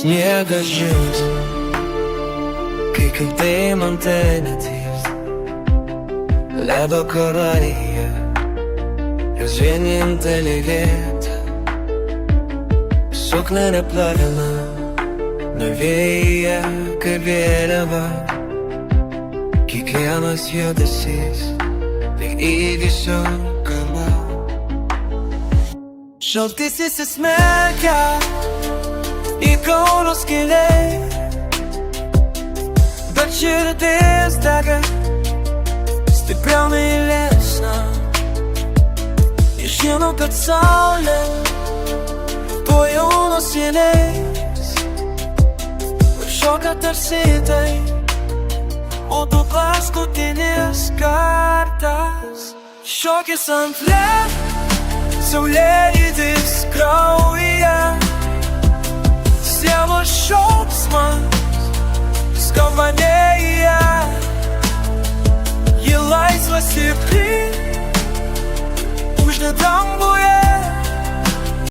sniegas žys, kai kaip deimantai netys, ledo karalija, jos vienintelė vieta. Suknia neplavina, nuvėja kaip vėliava, kiekvienas judesys lyg įvysio gala. Šaltis įsismerkia į kaulos giliai, bet širdis dega stipriau meilesnė. Žinau, kad saulė tuojau nusileis, šoka tarsi tai, o tu paskutinis kartas. Šokis ant ledo, saulėlydis kraujyje, sielos šauksmas